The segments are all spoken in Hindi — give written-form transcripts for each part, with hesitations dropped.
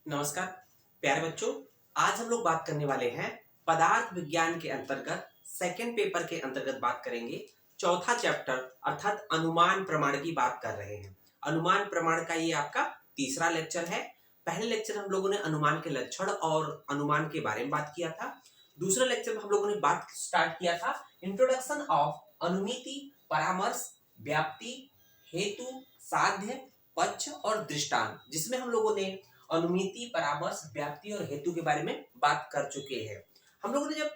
नमस्कार प्यारे बच्चों। आज हम लोग बात करने वाले हैं पदार्थ विज्ञान के अंतर्गत सेकंड पेपर के अंतर्गत बात करेंगे। चौथा चैप्टर अर्थात अनुमान प्रमाण की बात कर रहे हैं। अनुमान प्रमाण का ये आपका तीसरा लेक्चर है। पहले लेक्चर हम लोगों ने अनुमान के लक्षण और अनुमान के बारे में बात किया था। दूसरे लेक्चर में हम लोगों ने बात स्टार्ट किया था इंट्रोडक्शन ऑफ अनुमिति, परामर्श, व्याप्ति, हेतु, साध्य, पक्ष और दृष्टांत, जिसमें हम लोगों ने अनुमिति, परामर्श, व्याप्ति और हेतु के बारे में बात कर चुके हैं। हम लोगों ने जब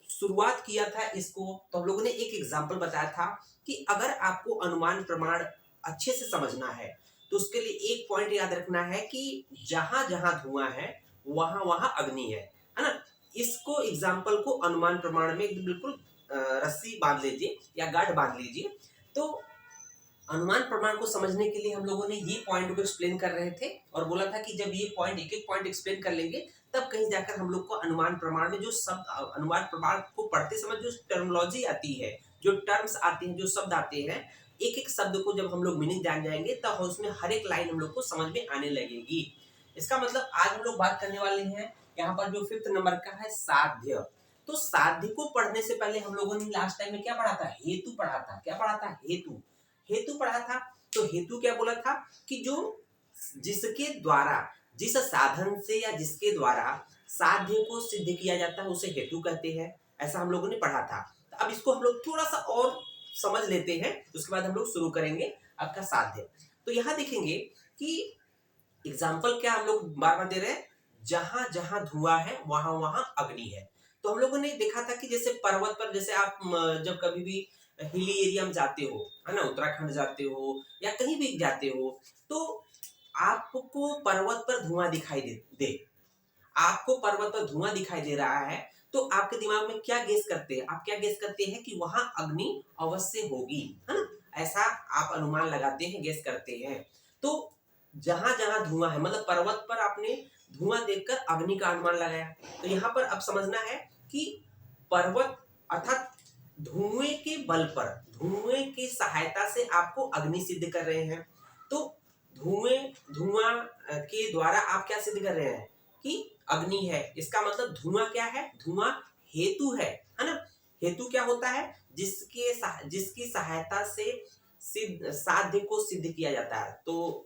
शुरुआत किया था इसको तो हम लोगों ने एक एग्जांपल बताया था कि अगर आपको अनुमान प्रमाण अच्छे से समझना है तो उसके लिए एक पॉइंट याद रखना है कि जहां जहां धुआं है वहां वहां अग्नि है ना। इसको एग्जाम्पल को अनुमान प्रमाण में बिल्कुल रस्सी बांध लीजिए या गांठ बांध लीजिए। तो अनुमान प्रमाण को समझने के लिए हम लोगों ने ये पॉइंट को एक्सप्लेन कर रहे थे और बोला था कि जब ये पॉइंट एक एक पॉइंट एक्सप्लेन कर लेंगे तब कहीं जाकर हम लोग को अनुमान प्रमाण में जो शब्द, अनुमान प्रमाण को पढ़ते समय जो टर्मिनोलॉजी आती है, जो टर्म्स आती हैं, जो शब्द आते हैं, एक एक शब्द को जब हम लोग मीनिंग जान जाएंगे तब उसमें हर एक लाइन हम लोग को समझ में आने लगेगी। इसका मतलब आज हम लोग बात करने वाले हैं यहाँ पर जो 5th नंबर का है साध्य। तो साध्य को पढ़ने से पहले हम लोगों ने लास्ट टाइम में क्या पढ़ा था? हेतु पढ़ा था। क्या पढ़ा था? हेतु। हेतु पढ़ा था। तो हेतु क्या बोला था कि जो जिसके द्वारा, जिस साधन से या जिसके द्वारा साध्य को सिद्ध किया जाता है उसे हेतु कहते हैं। ऐसा हम लोगों ने पढ़ा था। तो अब इसको हम लोग थोड़ा सा और समझ लेते हैं, उसके बाद हम लोग शुरू करेंगे आपका साध्य। तो यहाँ देखेंगे कि एग्जाम्पल क्या हम लोग बार बार दे रहे हैं, जहां जहां धुआं है वहां वहां अग्नि है। तो हम लोगों ने देखा था कि जैसे पर्वत पर, जैसे आप जब कभी भी हिली एरिया में जाते हो, है ना, उत्तराखंड जाते हो या कहीं भी जाते हो, तो आपको पर्वत पर धुआं दिखाई दे आपको पर्वत पर धुआं दिखाई दे रहा है तो आपके दिमाग में क्या गेस करते हैं? आप क्या गेस करते हैं कि वहां अग्नि अवश्य होगी, है ना। ऐसा आप अनुमान लगाते हैं, गेस करते हैं। तो जहां जहां धुआं है, मतलब पर्वत पर आपने धुआं देखकर अग्नि का अनुमान लगाया। तो यहाँ पर अब समझना है कि पर्वत अर्थात धुएं के बल पर, धुएं की सहायता से आपको अग्नि सिद्ध कर रहे हैं। तो धुआं के द्वारा आप क्या सिद्ध कर रहे हैं कि अग्नि है। इसका मतलब धुआं क्या है? धुआं हेतु है ना। हेतु क्या होता है? जिसकी सहायता से साध्य को सिद्ध किया जाता है। तो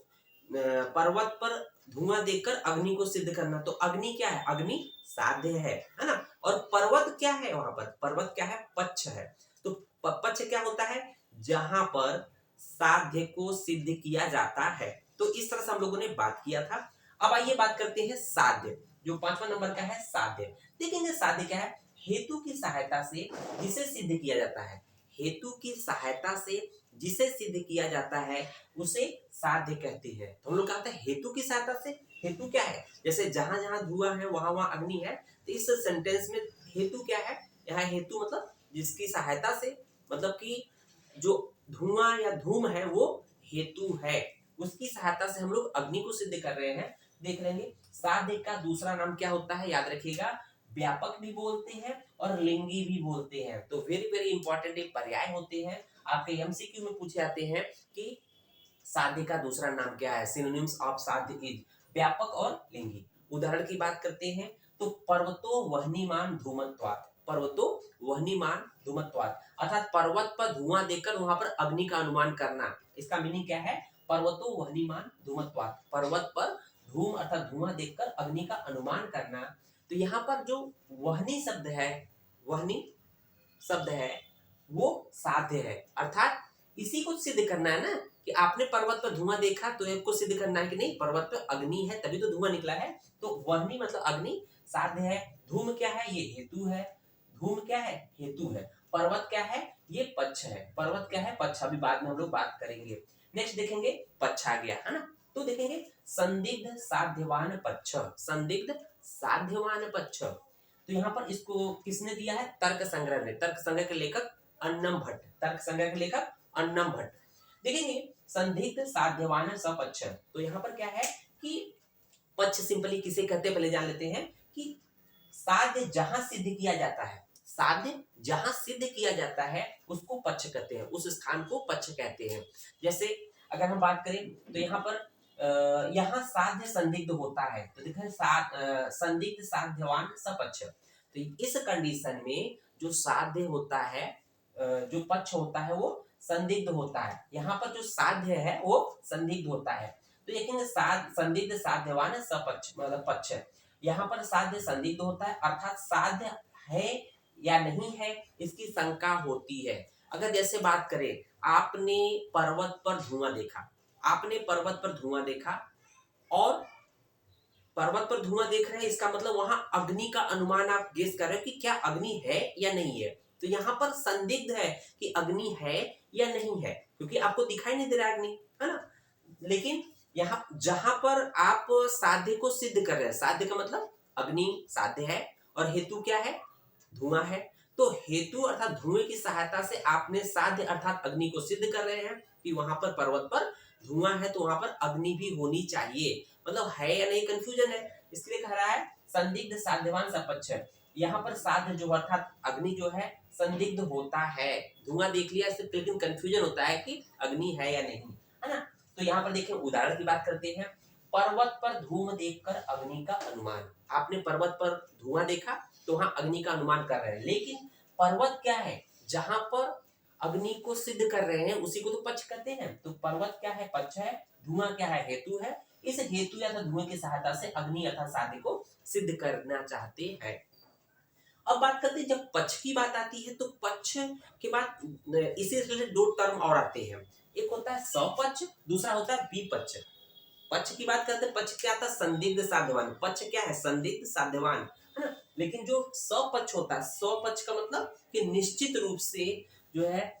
पर्वत पर धुआं देखकर अग्नि को सिद्ध करना, तो अग्नि क्या है? अग्नि साध्य है ना। और पर्वत क्या है? वहां पर पर्वत क्या है? पक्ष है। तो पक्ष क्या होता है? जहां पर साध्य को सिद्ध किया जाता है। तो इस तरह से हम लोगों ने बात किया था। अब आइए बात करते हैं साध्य, जो 5वां नंबर का है साध्य। देखेंगे साध्य क्या है? हेतु की सहायता से जिसे सिद्ध किया जाता है। हेतु की सहायता से जिसे सिद्ध किया जाता है उसे साध्य कहते हैं। तो हम लोग कहते हैं हेतु की सहायता से। हेतु क्या है? जैसे जहां जहां धुआं है वहां वहां अग्नि है। तो इस सेंटेंस में हेतु क्या है? यहाँ हेतु मतलब जिसकी सहायता से, मतलब कि जो धुआं या धूम है वो हेतु है, उसकी सहायता से हम लोग अग्नि को सिद्ध कर रहे हैं। देख लेंगे साध्य का दूसरा नाम क्या होता है, याद रखिएगा। व्यापक भी बोलते हैं और लिंगी भी बोलते हैं। तो वेरी वेरी इंपॉर्टेंट एक पर्याय होते हैं, आपके एमसीक्यू में पूछे जाते हैं कि साध्य का दूसरा नाम क्या है। सिनोनिम्स ऑफ साध्य इज व्यापक और लिंगी। उदाहरण की बात करते हैं तो पर्वतो वह्निमान धूमत्वात्, पर्वतो वह्निमान धूमत्वात् अर्थात पर्वत पर धुआं देखकर वहां पर अग्नि का अनुमान करना। इसका मीनिंग क्या है? पर्वतो वह्निमान धूमत्वात्, पर्वत पर धूम अर्थात धुआं देखकर अग्नि का अनुमान करना। तो यहाँ पर जो वह्नि शब्द है, वह्नि शब्द है वो साध्य है। अर्थात इसी को सिद्ध करना है ना कि आपने पर्वत पर धुआं देखा तो आपको सिद्ध करना है कि नहीं पर्वत पर अग्नि है तभी तो धुआं निकला है। तो वह्नि मतलब अग्नि साध्य है। धूम क्या है? ये हेतु है। धूम क्या है? हेतु है। पर्वत क्या है? ये पक्ष है। पर्वत क्या है? पक्ष। अभी बाद में हम लोग बात करेंगे। नेक्स्ट देखेंगे पक्ष आ गया, है ना। तो देखेंगे संदिग्ध साध्यवान पक्ष, संदिग्ध साध्यवान पक्ष। तो यहाँ पर इसको किसने दिया है? तर्क संग्रह ने। तर्क संग्रह के लेखक अन्नम भट्ट, तर्क संग्रह के लेखक अन्नम भट्ट। देखेंगे संदिग्ध साध्यवान सपक्ष। तो यहाँ पर क्या है कि पक्ष सिंपली किसे कहते हैं पहले जान लेते हैं कि साध्य जहां सिद्ध किया जाता है, साध्य जहां सिद्ध किया जाता है उसको पक्ष कहते हैं, उस स्थान को पक्ष कहते हैं। जैसे अगर हम बात करें तो यहाँ पर यहाँ साध्य संदिग्ध होता है, तो देखिए संदिग्ध साध्यवान सपक्ष। तो इस कंडीशन में जो साध्य होता है, जो पक्ष होता है वो संदिग्ध होता है। यहाँ पर जो साध्य है वो संदिग्ध होता है। तो देखेंगे संदिग्ध साध्यवान सपक्ष मतलब पक्ष। यहाँ पर साध्य संदिग्ध होता है, अर्थात साध्य है या नहीं है इसकी शंका होती है। अगर जैसे बात करें, आपने पर्वत पर धुआं देखा, आपने पर्वत पर धुआं देखा और पर्वत पर धुआं देख रहे हैं, इसका मतलब वहां अग्नि का अनुमान आप गेस कर रहे हो कि क्या अग्नि है या नहीं है। तो यहाँ पर संदिग्ध है कि अग्नि है या नहीं है, क्योंकि आपको दिखाई नहीं दे रहा अग्नि, है ना। लेकिन यहाँ जहां पर आप साध्य को सिद्ध कर रहे हैं, साध्य का मतलब अग्नि साध्य है और हेतु क्या है, धुआं है। तो हेतु अर्थात धुएं की सहायता से आपने साध्य अर्थात अग्नि को सिद्ध कर रहे हैं कि वहां पर पर्वत पर धुआं है, तो वहां पर अग्नि भी होनी चाहिए। मतलब है या नहीं कंफ्यूजन है, इसलिए कह रहा है संदिग्ध साध्यवान सपक्ष। यहाँ पर साध्य जो अर्थात अग्नि जो है संदिग्ध होता है। धुआं देख लिया इससे, लेकिन कंफ्यूजन होता है कि अग्नि है या नहीं, है ना। तो यहाँ पर देखिए उदाहरण की बात करते हैं। पर्वत पर धूम देखकर अग्नि का अनुमान। आपने पर्वत पर धुआं देखा तो वहां अग्नि का अनुमान कर रहे हैं, लेकिन पर्वत क्या है, जहां पर अग्नि को सिद्ध कर रहे हैं उसी को तो पक्ष कहते हैं। तो पर्वत क्या है, पक्ष है। धुआं क्या है, हेतु है। इस हेतु या धुएं की सहायता से अग्नि अर्थात साध्य को सिद्ध करना चाहते हैं। अब बात करते हैं, जब पक्ष की बात आती है तो पक्ष के बाद इसी रिलेटेड दो टर्म और आते हैं। एक होता है सपक्ष, दूसरा होता है विपक्ष। पक्ष की बात करते हैं, पक्ष क्या था, संदिग्ध साध्यवान। पक्ष क्या है, संदिग्ध साध्यवान, है ना। लेकिन जो सपक्ष होता है, सपक्ष का मतलब कि निश्चित रूप से जो है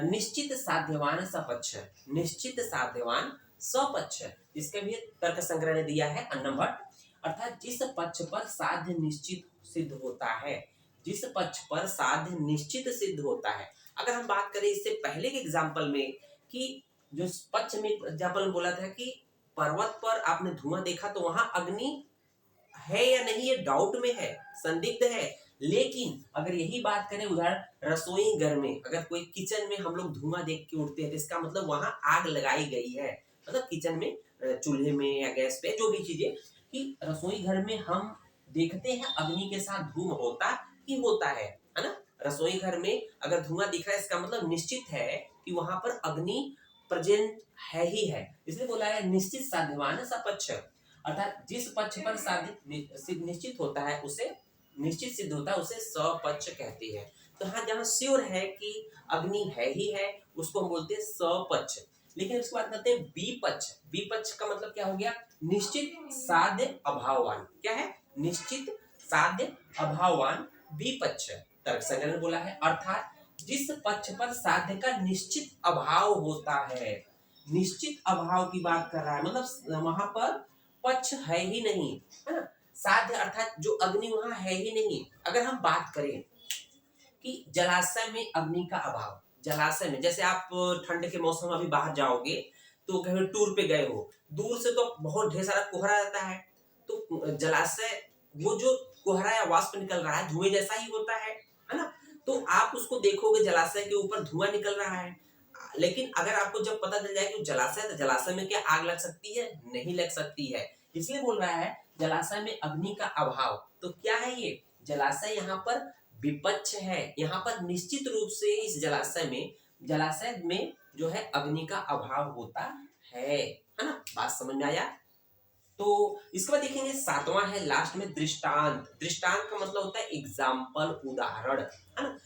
निश्चित साध्यवान सपक्ष, निश्चित साध्यवान सपक्ष। इसके भी तर्क संग्रह ने दिया है अन्नम भट्ट। अर्थात जिस पक्ष पर साध्य निश्चित सिद्ध होता है, जिस पक्ष पर साध्य निश्चित सिद्ध होता है। अगर हम बात करें इससे पहले के एग्जाम्पल में कि जो पक्ष में एग्जाम्पल में बोला था कि पर्वत पर आपने धुआं देखा तो वहां अग्नि है या नहीं ये डाउट में है, संदिग्ध है। लेकिन अगर यही बात करें उदाहरण रसोई घर में, अगर कोई किचन में हम लोग धुआं देख के उठते हैं तो इसका मतलब वहां आग लगाई गई है। मतलब किचन में चूल्हे में या गैस पे जो भी चीजें, कि रसोई घर में हम देखते हैं अग्नि के साथ धूम होता ही होता है ना। रसोई घर में अगर धुआं दिख रहा है इसका मतलब निश्चित है कि वहां पर अग्नि प्रेजेंट है ही है। इसलिए बोला है निश्चित साध्यवान सपक्ष। अर्थात जिस पक्ष पर साध्य निश्चित होता है उसे निश्चित सिद्ध होता है उसे सपक्ष कहते हैं। तो हाँ, जहाँ श्योर है कि अग्नि है ही है उसको हम बोलते हैं सपक्ष। लेकिन उसके बाद कहते हैं विपक्ष। विपक्ष का मतलब क्या हो गया, निश्चित साध्य अभाववान। क्या है, निश्चित साध्य अभाववान विपक्ष। तर्क संग्रह ने बोला है अर्थात जिस पक्ष पर साध्य का निश्चित अभाव होता है, निश्चित अभाव की बात कर रहा है, मतलब वहां पर पक्ष है ही नहीं, है ना। साध्य अर्थात जो अग्नि वहां है ही नहीं। अगर हम बात करें कि जलाशय में अग्नि का अभाव, जलाशय में जैसे आप ठंड के मौसम में अभी बाहर जाओगे तो कहीं टूर पे गए हो, दूर से तो बहुत ढेर सारा कोहरा रहता है। तो जलाशय वो जो कोहरा या वाष्प निकल रहा है धुएं जैसा ही होता है ना। तो आप उसको देखोगे जलाशय के ऊपर धुआं निकल रहा है। लेकिन अगर आपको जब पता चल जाए कि जलाशय, तो जलाशय में क्या आग लग सकती है, नहीं लग सकती है। इसलिए बोल रहा है जलाशय में अग्नि का अभाव। तो क्या है ये जलाशय, यहाँ पर विपक्ष है। यहाँ पर निश्चित रूप से इस जलाशय में जो है अग्नि का अभाव होता है ना। बात समझ में आया। तो इसके बाद देखेंगे सातवां है लास्ट में दृष्टांत। दृष्टांत का मतलब होता है एग्जाम्पल, उदाहरण, है ना।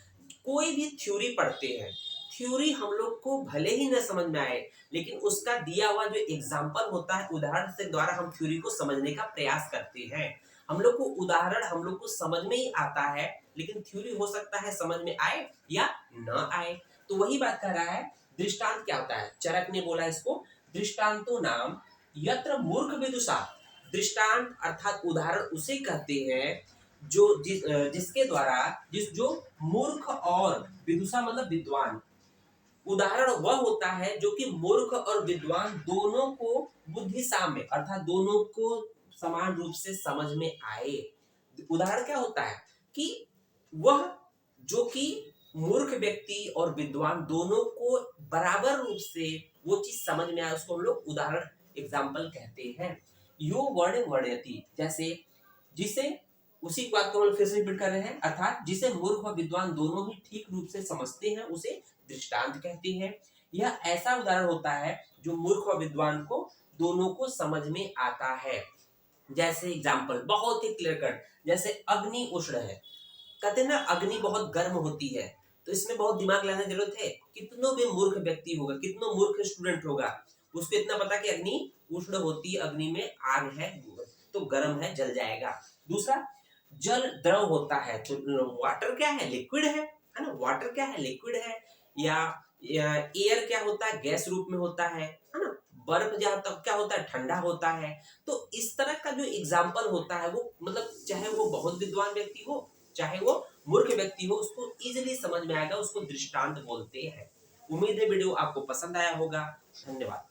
कोई भी थ्योरी पढ़ते हैं, थ्योरी हम लोग को भले ही न समझ में आए, लेकिन उसका दिया हुआ जो एग्जाम्पल होता है, उदाहरण से द्वारा हम थ्योरी को समझने का प्रयास करते हैं। हम लोग को उदाहरण हम लोग को समझ में ही आता है, लेकिन थ्योरी हो सकता है समझ में आए या न आए। तो वही बात कर रहा है। दृष्टांत क्या होता है, चरक ने बोला इसको दृष्टांतो नाम यत्र मूर्ख विदुषा। दृष्टांत अर्थात उदाहरण उसे कहते हैं जो जिसके द्वारा जो मूर्ख और विदुषा मतलब विद्वान, उदाहरण वह होता है जो कि मूर्ख और विद्वान दोनों को बुद्धि साम्य अर्थात दोनों को समान रूप से समझ में आए। उदाहरण क्या होता है कि वह जो कि मूर्ख व्यक्ति और विद्वान दोनों को बराबर रूप से वो चीज समझ में आए, उसको हम लोग उदाहरण एग्जाम्पल कहते हैं। यो वर्ण वर्णयति, जैसे जिसे, उसी बात को हम फिर से रिपीट कर रहे हैं, अर्थात जिसे मूर्ख और विद्वान दोनों ही ठीक रूप से समझते हैं उसे दृष्टांत कहते हैं। यह ऐसा उदाहरण होता है जो मूर्ख और विद्वान को दोनों को समझ में आता है। जैसे एग्जाम्पल बहुत ही क्लियर कट, जैसे अग्नि उष्ण है, कहते हैं ना अग्नि बहुत गर्म होती है, तो इसमें बहुत दिमाग लगाने की जरूरत है। कितनों भी मूर्ख व्यक्ति होगा, कितनों मूर्ख स्टूडेंट होगा, उसको इतना पता कि अग्नि उष्ण होती है, अग्नि में आग है तो गर्म है, जल जाएगा। दूसरा, जल द्रव होता है, तो वाटर क्या है, लिक्विड है ना, वाटर क्या है, लिक्विड है। या एयर क्या होता है, गैस रूप में होता है ना। बर्फ क्या होता है, ठंडा होता है। तो इस तरह का जो एग्जाम्पल होता है वो मतलब चाहे वो बहुत विद्वान व्यक्ति हो चाहे वो मूर्ख व्यक्ति हो, उसको इजीली समझ में आएगा, उसको दृष्टांत बोलते हैं। उम्मीद है वीडियो आपको पसंद आया होगा। धन्यवाद।